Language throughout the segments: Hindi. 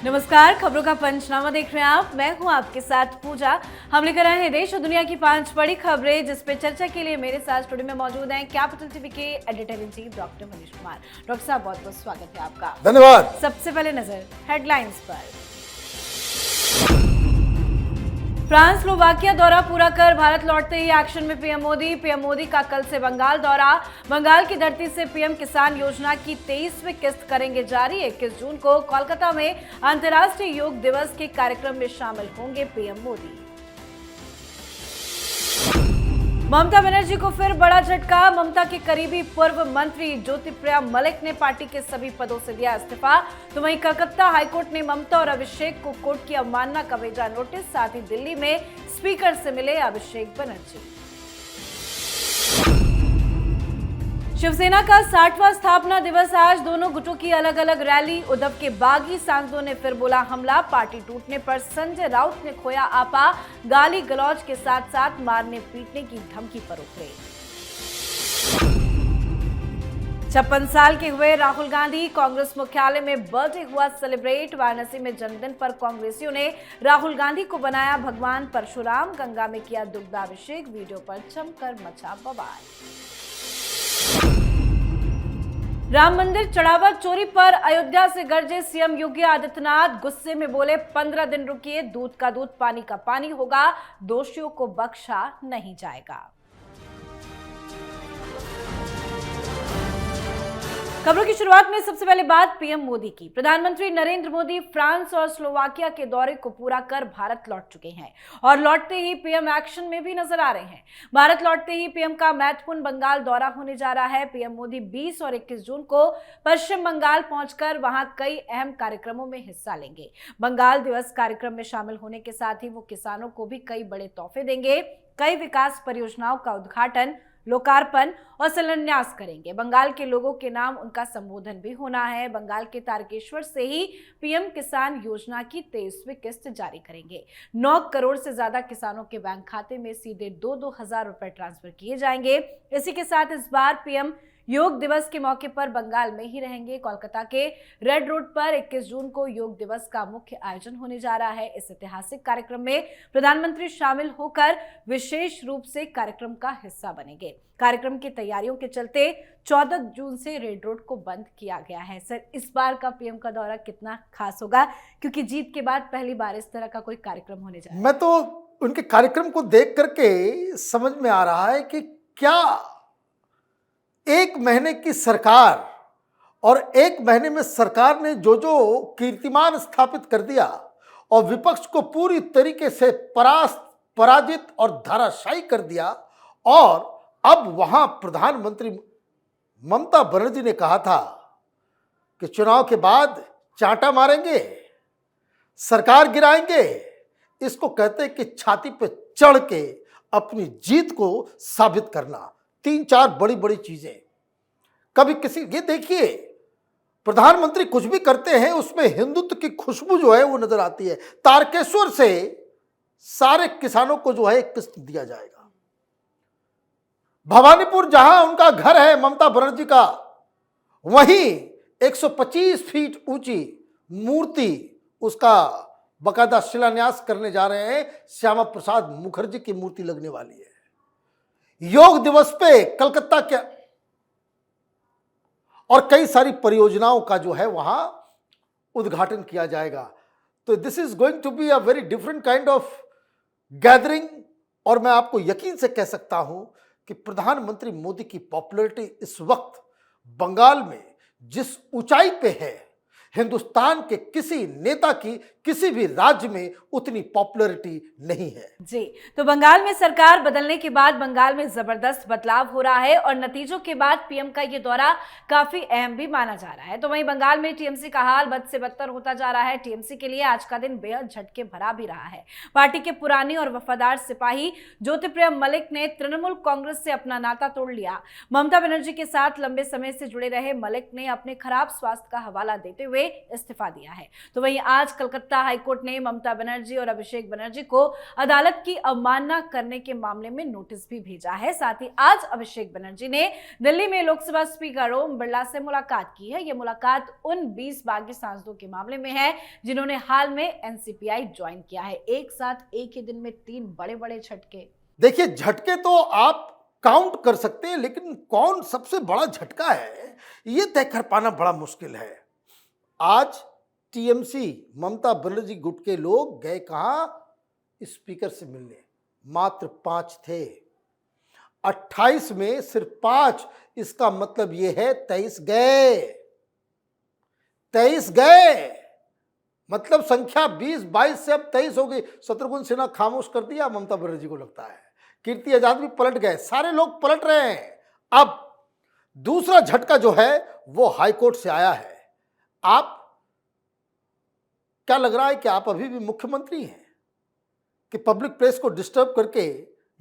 नमस्कार, खबरों का पंचनामा देख रहे हैं आप। मैं हूं आपके साथ पूजा। हम लेकर आए हैं देश और दुनिया की 5 बड़ी खबरें, जिस पे चर्चा के लिए मेरे साथ स्टूडियो में मौजूद हैं कैपिटल टीवी के editor in chief doctor Manish Kumar. Doctor साहब, बहुत बहुत स्वागत है आपका। धन्यवाद। सबसे पहले नजर हेडलाइंस पर। फ्रांस स्लोवाकिया दौरा पूरा कर भारत लौटते ही एक्शन में पीएम मोदी का कल से बंगाल दौरा। बंगाल की धरती से पीएम किसान योजना की 23वीं किस्त करेंगे जारी। 21 जून को कोलकाता में अंतर्राष्ट्रीय योग दिवस के कार्यक्रम में शामिल होंगे पीएम मोदी। ममता बनर्जी को फिर बड़ा झटका। ममता के करीबी पूर्व मंत्री ज्योतिप्रिया मलिक ने पार्टी के सभी पदों से दिया इस्तीफा। तो वहीं कलकत्ता हाईकोर्ट ने ममता और अभिषेक को कोर्ट की अवमानना का भेजा नोटिस। साथ ही दिल्ली में स्पीकर से मिले अभिषेक बनर्जी। शिवसेना का 60वां स्थापना दिवस आज। दोनों गुटों की अलग अलग रैली। उद्धव के बागी सांसदों ने फिर बोला हमला। पार्टी टूटने पर संजय राउत ने खोया आपा। गाली गलौज के साथ साथ मारने पीटने की धमकी पर उतरे। 56 साल के हुए राहुल गांधी। कांग्रेस मुख्यालय में बर्थडे हुआ सेलिब्रेट। वाराणसी में जन्मदिन पर कांग्रेसियों ने राहुल गांधी को बनाया भगवान परशुराम। गंगा में किया दुग्धाभिषेक। वीडियो पर जमकर मचा बवाल। राम मंदिर चढ़ावा चोरी पर अयोध्या से गरजे सीएम योगी आदित्यनाथ। गुस्से में बोले 15 दिन रुकिए, दूध का दूध पानी का पानी होगा, दोषियों को बख्शा नहीं जाएगा। खबरों की शुरुआत में सबसे पहले बात पीएम मोदी की। प्रधानमंत्री नरेंद्र मोदी फ्रांस और स्लोवाकिया के दौरे को पूरा कर भारत लौट चुके हैं और लौटते ही पीएम एक्शन में भी नजर आ रहे हैं। भारत लौटते ही पीएम का महत्वपूर्ण बंगाल दौरा होने जा रहा है। पीएम मोदी 20 और 21 जून को पश्चिम बंगाल पहुंचकर वहां कई अहम कार्यक्रमों में हिस्सा लेंगे। बंगाल दिवस कार्यक्रम में शामिल होने के साथ ही वो किसानों को भी कई बड़े तोहफे देंगे। कई विकास परियोजनाओं का उद्घाटन, लोकार्पण और शिलान्यास करेंगे। बंगाल के लोगों के नाम उनका संबोधन भी होना है। बंगाल के तारकेश्वर से ही पीएम किसान योजना की 23वीं किस्त जारी करेंगे। 9 करोड़ से ज्यादा किसानों के बैंक खाते में सीधे 2-2 हजार रुपए ट्रांसफर किए जाएंगे। इसी के साथ इस बार पीएम योग दिवस के मौके पर बंगाल में ही रहेंगे। कोलकाता के रेड रोड पर 21 जून को योग दिवस का मुख्य आयोजन होने जा रहा है। इस ऐतिहासिक कार्यक्रम में प्रधानमंत्री शामिल होकर विशेष रूप से कार्यक्रम का हिस्सा बनेंगे। कार्यक्रम की तैयारियों के चलते 14 जून से रेड रोड को बंद किया गया है। सर, इस बार का पीएम का दौरा कितना खास होगा, क्योंकि जीत के बाद पहली बार इस तरह का कोई कार्यक्रम होने जा रहा है? मैं तो उनके कार्यक्रम को देख करके समझ में आ रहा है कि क्या 1 महीने की सरकार और 1 महीने में सरकार ने जो जो कीर्तिमान स्थापित कर दिया और विपक्ष को पूरी तरीके से पराजित और धराशायी कर दिया। और अब वहां प्रधानमंत्री ममता बनर्जी ने कहा था कि चुनाव के बाद चांटा मारेंगे, सरकार गिराएंगे। इसको कहते हैं कि छाती पे चढ़ के अपनी जीत को साबित करना। 3-4 बड़ी बड़ी चीजें। कभी किसी, ये देखिए, प्रधानमंत्री कुछ भी करते हैं उसमें हिंदुत्व की खुशबू जो है वो नजर आती है। तारकेश्वर से सारे किसानों को जो है एक किस्त दिया जाएगा। भवानीपुर जहां उनका घर है ममता बनर्जी का, वहीं 125 फीट ऊंची मूर्ति, उसका बकायदा शिलान्यास करने जा रहे हैं। श्यामा प्रसाद मुखर्जी की मूर्ति लगने वाली है। योग दिवस पे कलकत्ता के और कई सारी परियोजनाओं का जो है वहां उद्घाटन किया जाएगा। तो this is going to be a very different kind of gathering. और मैं आपको यकीन से कह सकता हूं कि प्रधानमंत्री मोदी की पॉपुलैरिटी इस वक्त बंगाल में जिस ऊंचाई पे है, हिंदुस्तान के किसी नेता की किसी भी राज्य में उतनी पॉपुलैरिटी नहीं है। जी, तो बंगाल में सरकार बदलने के बाद बंगाल में जबरदस्त बदलाव हो रहा है और नतीजों के बाद पीएम का ये दौरा काफी अहम भी माना जा रहा है। तो वहीं बंगाल में टीएमसी का हाल बद से बदतर होता जा रहा है। टीएमसी के लिए आज का दिन बेहद झटके भरा भी रहा है। पार्टी के पुराने और वफादार सिपाही ज्योतिप्रिया मलिक ने तृणमूल कांग्रेस से अपना नाता तोड़ लिया। ममता बनर्जी के साथ लंबे समय से जुड़े रहे मलिक ने अपने खराब स्वास्थ्य का हवाला देते हुए इस्तीफा दिया है। तो वहीं आज कलकत्ता हाईकोर्ट ने ममता बनर्जी और अभिषेक बनर्जी को अदालत की अवमानना करने के मामले में नोटिस भी भेजा है। साथ ही आज अभिषेक बनर्जी ने दिल्ली में लोकसभा स्पीकर ओम बिरला से मुलाकात की है। यह मुलाकात उन 20 बागी सांसदों के मामले में है जिन्होंने हाल में एनसीपीआई ज्वाइन किया है। एक साथ एक ही दिन में 3 बड़े बड़े झटके। देखिए, झटके तो आप काउंट कर सकते हैं, लेकिन कौन सबसे बड़ा झटका है ये तय कर पाना बड़ा मुश्किल है। आज टीएमसी ममता बनर्जी गुट के लोग गए कहां? स्पीकर से मिलने। मात्र 5 थे, 28 में सिर्फ 5। इसका मतलब यह है 23 गए। 23 गए मतलब संख्या 20-22 से अब 23 हो गई। शत्रुघ्न सिन्हा खामोश कर दिया ममता बनर्जी को, लगता है। कीर्ति आजाद भी पलट गए, सारे लोग पलट रहे हैं। अब दूसरा झटका जो है वो हाईकोर्ट से आया है। आप क्या लग रहा है कि आप अभी भी मुख्यमंत्री हैं कि पब्लिक प्लेस को डिस्टर्ब करके,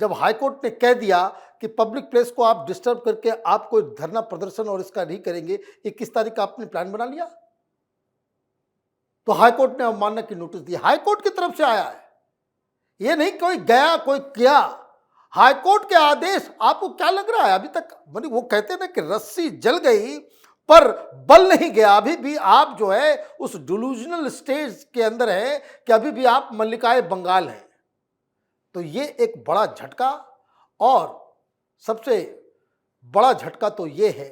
जब हाईकोर्ट ने कह दिया कि पब्लिक प्लेस को आप डिस्टर्ब करके आप कोई धरना प्रदर्शन और इसका नहीं करेंगे, 21 तारीख का आपने प्लान बना लिया? तो हाईकोर्ट ने अवमानना की नोटिस दी, हाईकोर्ट की तरफ से आया है। यह नहीं कोई गया कोई किया, हाईकोर्ट के आदेश। आपको क्या लग रहा है अभी तक? वो कहते हैं ना कि रस्सी जल गई पर बल नहीं गया। अभी भी आप जो है उस डिलूजनल स्टेज के अंदर है कि अभी भी आप मल्लिकाए बंगाल हैं। तो ये एक बड़ा झटका, और सबसे बड़ा झटका तो ये है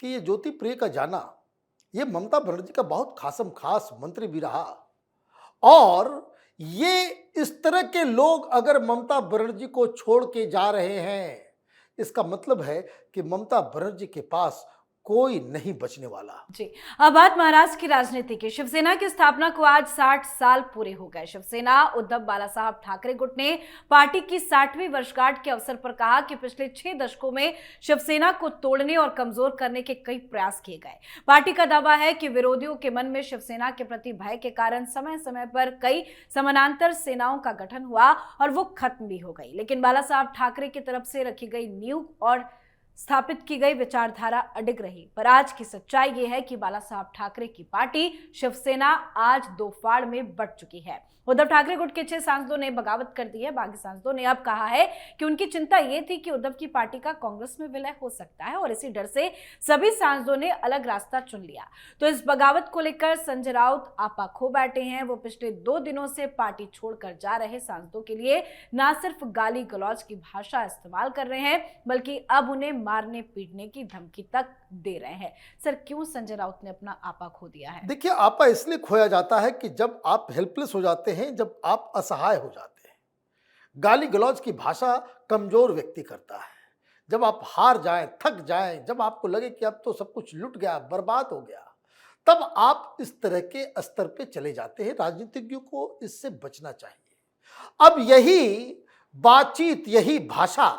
कि ये ज्योति प्रिय का जाना, ये ममता बनर्जी का बहुत खासम खास मंत्री भी रहा। और ये इस तरह के लोग अगर ममता बनर्जी को छोड़ के जा रहे हैं, इसका मतलब है कि ममता बनर्जी के पास कोई नहीं बचने वाला। जी, अब बात महाराष्ट्र की राजनीति की। शिवसेना की स्थापना को आज 60 साल पूरे हो गए। शिवसेना उद्धव बालासाहब ठाकरे गुट ने पार्टी की 60वीं वर्षगांठ के अवसर पर कहा कि पिछले 6 दशकों में शिवसेना को तोड़ने और कमजोर करने के कई प्रयास किए गए। पार्टी का दावा है कि विरोधियों के मन में शिवसेना के प्रति भय के कारण समय समय पर कई समानांतर सेनाओं का गठन हुआ और वो खत्म भी हो गई, लेकिन बालासाहब ठाकरे की तरफ से रखी गई नींव और स्थापित की गई विचारधारा अडिग रही। पर आज की सच्चाई यह है कि बालासाहब ठाकरे की पार्टी शिवसेना आज 2 फाड़ में बंट चुकी है। उद्धव ठाकरे गुट के 6 सांसदों ने बगावत कर दी है। बागी सांसदों ने अब कहा है कि उनकी चिंता यह थी कि उद्धव की पार्टी का कांग्रेस में विलय हो सकता है और इसी डर से सभी सांसदों ने अलग रास्ता चुन लिया। तो इस बगावत को लेकर संजय राउत आपा खो बैठे हैं। वो पिछले 2 दिनों से पार्टी छोड़कर जा रहे सांसदों के लिए न सिर्फ गाली गलौज की भाषा इस्तेमाल कर रहे हैं, बल्कि अब उन्हें मारने पीटने की धमकी तक दे रहे हैं। सर, क्यों संजय राउत ने अपना आपा खो दिया है? देखिए, आपा इसलिए खोया जाता है कि जब आप हेल्पलेस हो जाते हैं, जब आप असहाय हो जाते हैं। गाली गलौज की भाषा कमजोर व्यक्ति करता है। जब आप हार जाएं, थक जाएं, जब आपको लगे कि अब तो सब कुछ लुट गया, बर्बाद हो गया, तब आप इस तरह के स्तर पे चले जाते हैं। राजनीतिज्ञों को इससे बचना चाहिए। अब यही बातचीत, यही भाषा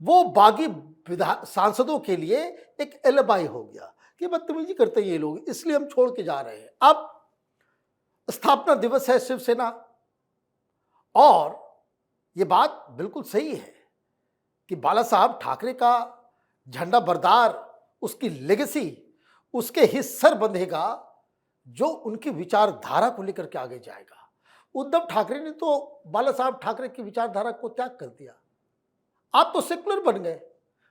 वो बागी सांसदों के लिए एक एलिबाई हो गया कि बदतमीजी करते हैं ये लोग, इसलिए हम छोड़ के जा रहे हैं। अब स्थापना दिवस है शिवसेना, और ये बात बिल्कुल सही है कि बाला साहब ठाकरे का झंडा बरदार, उसकी लेगेसी, उसके ही सर बंधेगा जो उनकी विचारधारा को लेकर के आगे जाएगा। उद्धव ठाकरे ने तो बाला साहब ठाकरे की विचारधारा को त्याग कर दिया। आप तो सेकुलर बन गए,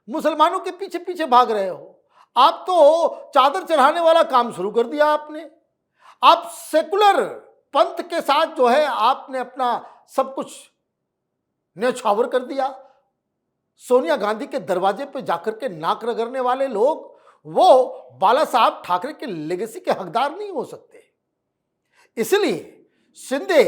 मुसलमानों के पीछे पीछे भाग रहे हो। आप तो चादर चढ़ाने वाला काम शुरू कर दिया आपने। आप सेकुलर पंथ के साथ जो है आपने अपना सब कुछ न्यौछावर कर दिया। सोनिया गांधी के दरवाजे पे जाकर के नाक रगड़ने वाले लोग वो बाला साहब ठाकरे के लेगेसी के हकदार नहीं हो सकते। इसलिए शिंदे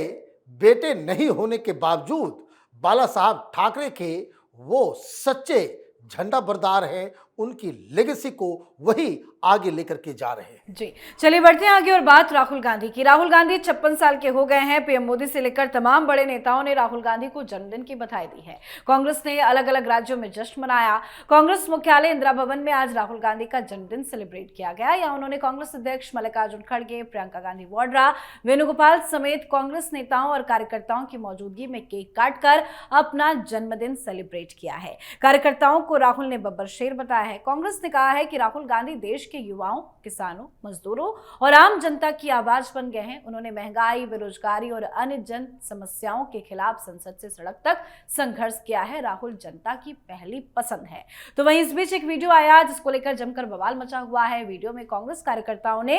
बेटे नहीं होने के बावजूद बाला साहब ठाकरे के वो सच्चे झंडा बरदार हैं, उनकी लेगेसी को वही आगे लेकर के जा रहे हैं। जी, चलिए बढ़ते हैं आगे और बात राहुल गांधी की। राहुल गांधी 56 साल के हो गए हैं। पीएम मोदी से लेकर तमाम बड़े नेताओं ने राहुल गांधी को जन्मदिन की बधाई दी है। कांग्रेस ने अलग अलग राज्यों में जश्न मनाया। कांग्रेस मुख्यालय इंदिरा भवन में आज राहुल गांधी का जन्मदिन सेलिब्रेट किया गया। यहाँ उन्होंने कांग्रेस अध्यक्ष मल्लिकार्जुन खड़गे, प्रियंका गांधी वाड्रा, वेणुगोपाल समेत कांग्रेस नेताओं और कार्यकर्ताओं की मौजूदगी में केक काटकर अपना जन्मदिन सेलिब्रेट किया है। कार्यकर्ताओं को राहुल ने बब्बर शेर बताया है। कांग्रेस ने कहा है कि राहुल गांधी देश के युवाओं, किसानों, मजदूरों और आम जनता की आवाज बन गए हैं। उन्होंने महंगाई, बेरोजगारी और अन्य जन समस्याओं के खिलाफ संसद से सड़क तक संघर्ष किया है। राहुल जनता की पहली पसंद है। तो वहीं इस बीच एक वीडियो आया जिसको लेकर जमकर बवाल मचा हुआ है। वीडियो में कांग्रेस कार्यकर्ताओं ने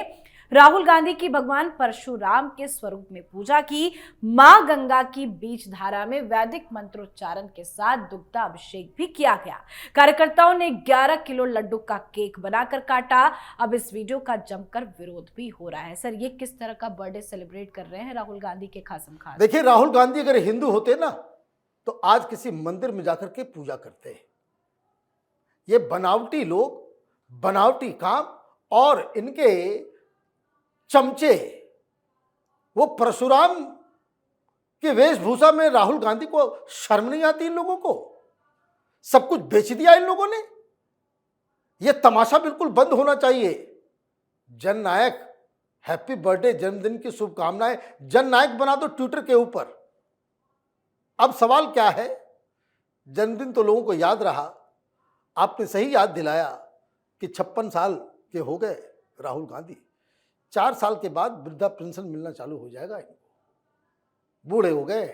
राहुल गांधी की भगवान परशुराम के स्वरूप में पूजा की। मां गंगा की बीच धारा में वैदिक मंत्रोच्चारण के साथ दुग्धाभिषेक भी किया गया। कार्यकर्ताओं ने 11 किलो लड्डू का केक बनाकर काटा। अब इस वीडियो का जमकर विरोध भी हो रहा है। सर, ये किस तरह का बर्थडे सेलिब्रेट कर रहे हैं राहुल गांधी के खासम खास? देखिए, राहुल गांधी अगर हिंदू होते ना तो आज किसी मंदिर में जाकर के पूजा करते। ये बनावटी लोग, बनावटी काम और इनके चमचे, वो परशुराम के वेशभूषा में राहुल गांधी को शर्म नहीं आती? इन लोगों को सब कुछ बेच दिया इन लोगों ने। ये तमाशा बिल्कुल बंद होना चाहिए। जननायक, हैप्पी बर्थडे, जन्मदिन की शुभकामनाएं, जननायक बना दो ट्विटर के ऊपर। अब सवाल क्या है, जन्मदिन तो लोगों को याद रहा। आपने सही याद दिलाया कि 56 साल के हो गए राहुल गांधी। 4 साल के बाद वृद्धा पेंशन मिलना चालू हो जाएगा इनको। बूढ़े हो गए,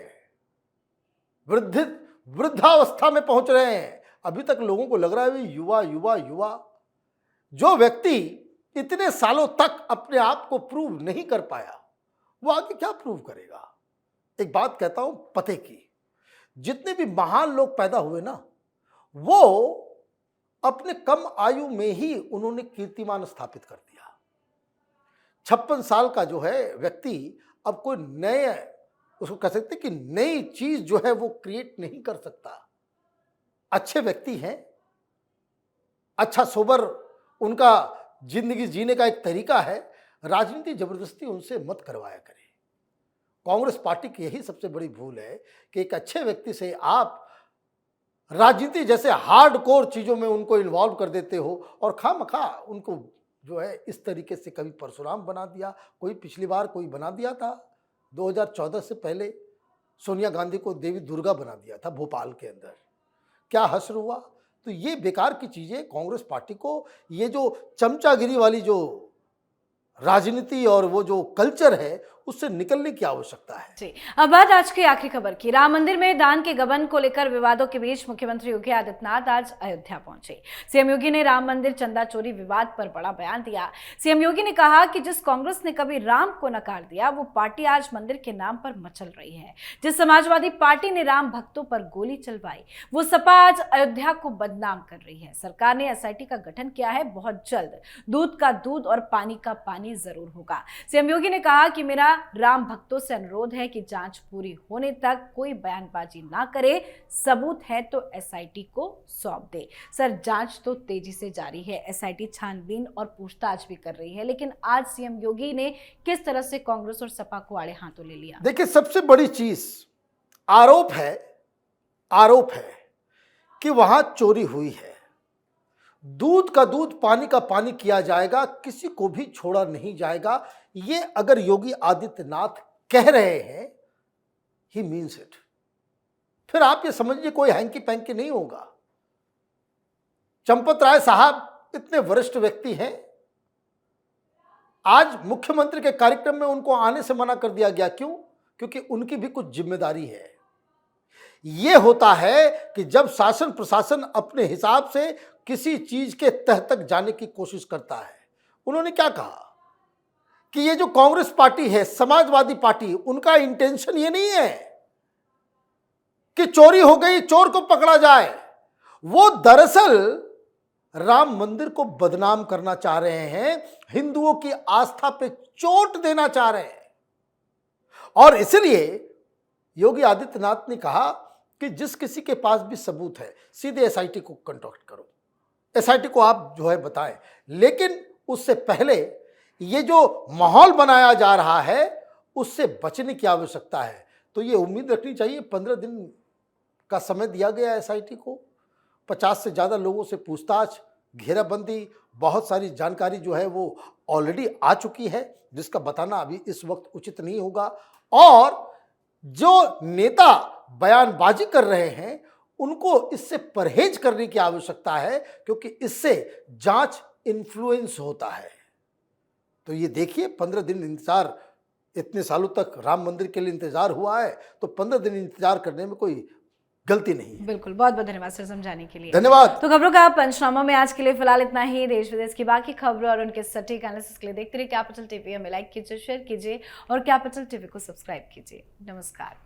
वृद्धावस्था में पहुंच रहे हैं। अभी तक लोगों को लग रहा है युवा युवा युवा। जो व्यक्ति इतने सालों तक अपने आप को प्रूव नहीं कर पाया, वो आगे क्या प्रूव करेगा? एक बात कहता हूं पते की, जितने भी महान लोग पैदा हुए ना, वो अपने कम आयु में ही उन्होंने कीर्तिमान स्थापित कर दिया। 56 साल का जो है व्यक्ति अब कोई नए, उसको कह सकते कि नई चीज जो है वो क्रिएट नहीं कर सकता। अच्छे व्यक्ति हैं, अच्छा सोबर उनका जिंदगी जीने का एक तरीका है। राजनीति जबरदस्ती उनसे मत करवाया करें। कांग्रेस पार्टी की यही सबसे बड़ी भूल है कि एक अच्छे व्यक्ति से आप राजनीति जैसे हार्डकोर चीजों में उनको इन्वॉल्व कर देते हो और खामखा उनको जो है इस तरीके से कभी परशुराम बना दिया, कोई पिछली बार कोई बना दिया था 2014 से पहले सोनिया गांधी को देवी दुर्गा बना दिया था भोपाल के अंदर। क्या हश्र हुआ? तो ये बेकार की चीजें कांग्रेस पार्टी को, ये जो चमचागिरी वाली जो राजनीति और वो जो कल्चर है, उससे निकलने की आवश्यकता है। जी, अब बात आज की आखिरी खबर की। राम मंदिर में दान के गबन को लेकर विवादों के बीच मुख्यमंत्री योगी आदित्यनाथ आज अयोध्या पहुंचे। सीएम योगी ने राम मंदिर चंदा चोरी विवाद पर बड़ा बयान दिया। सीएम योगी ने कहा कि जिस कांग्रेस ने कभी राम को नकार दिया, वो पार्टी आज मंदिर के नाम पर मचल रही है। जिस समाजवादी पार्टी ने राम भक्तों पर गोली चलवाई, वो सपा आज अयोध्या को बदनाम कर रही है। सरकार ने एसआईटी का गठन किया है। बहुत जल्द दूध का दूध और पानी का पानी जरूर होगा। सीएम योगी ने कहा कि मेरा राम भक्तों से अनुरोध है कि जांच पूरी होने तक कोई बयानबाजी ना करे। सबूत है तो एसआईटी को सौंप दे। सर, जांच तो तेजी से जारी है। एसआईटी छानबीन और पूछताछ भी कर रही है, लेकिन आज सीएम योगी ने किस तरह से कांग्रेस और सपा को आड़े हाथों ले लिया? देखिए, सबसे बड़ी चीज आरोप है कि वहां चोरी हुई है। दूध का दूध, पानी का पानी किया जाएगा, किसी को भी छोड़ा नहीं जाएगा। ये अगर योगी आदित्यनाथ कह रहे हैं, ही मीन्स इट। फिर आप ये समझिए कोई हैंकी पैंकी नहीं होगा। चंपत राय साहब इतने वरिष्ठ व्यक्ति हैं, आज मुख्यमंत्री के कार्यक्रम में उनको आने से मना कर दिया गया। क्यों? क्योंकि उनकी भी कुछ जिम्मेदारी है। यह होता है कि जब शासन प्रशासन अपने हिसाब से किसी चीज के तह तक जाने की कोशिश करता है। उन्होंने क्या कहा कि ये जो कांग्रेस पार्टी है, समाजवादी पार्टी, उनका इंटेंशन ये नहीं है कि चोरी हो गई, चोर को पकड़ा जाए। वो दरअसल राम मंदिर को बदनाम करना चाह रहे हैं, हिंदुओं की आस्था पे चोट देना चाह रहे हैं। और इसलिए योगी आदित्यनाथ ने कहा कि जिस किसी के पास भी सबूत है, सीधे एसआईटी को कांटेक्ट करो, एसआईटी को आप जो है बताएं। लेकिन उससे पहले ये जो माहौल बनाया जा रहा है, उससे बचने की आवश्यकता है। तो ये उम्मीद रखनी चाहिए, 15 दिन का समय दिया गया एसआईटी को। 50 से ज़्यादा लोगों से पूछताछ, घेराबंदी, बहुत सारी जानकारी जो है वो ऑलरेडी आ चुकी है, जिसका बताना अभी इस वक्त उचित नहीं होगा। और जो नेता बयानबाजी कर रहे हैं, उनको इससे परहेज करने की आवश्यकता है, क्योंकि इससे जांच इन्फ्लुएंस होता है। तो ये देखिए, 15 दिन इंतजार, इतने सालों तक राम मंदिर के लिए इंतजार हुआ है, तो 15 दिन इंतजार करने में कोई गलती नहीं है। बिल्कुल, बहुत बहुत धन्यवाद सर समझाने के लिए। धन्यवाद। तो खबरों का पंचनामा में आज के लिए फिलहाल इतना ही। देश विदेश की बाकी खबरों और उनके सटीक एनालिसिस के लिए देखते रहिए कैपिटल टीवी। हमें लाइक कीजिए, शेयर कीजिए और कैपिटल टीवी को सब्सक्राइब कीजिए। नमस्कार।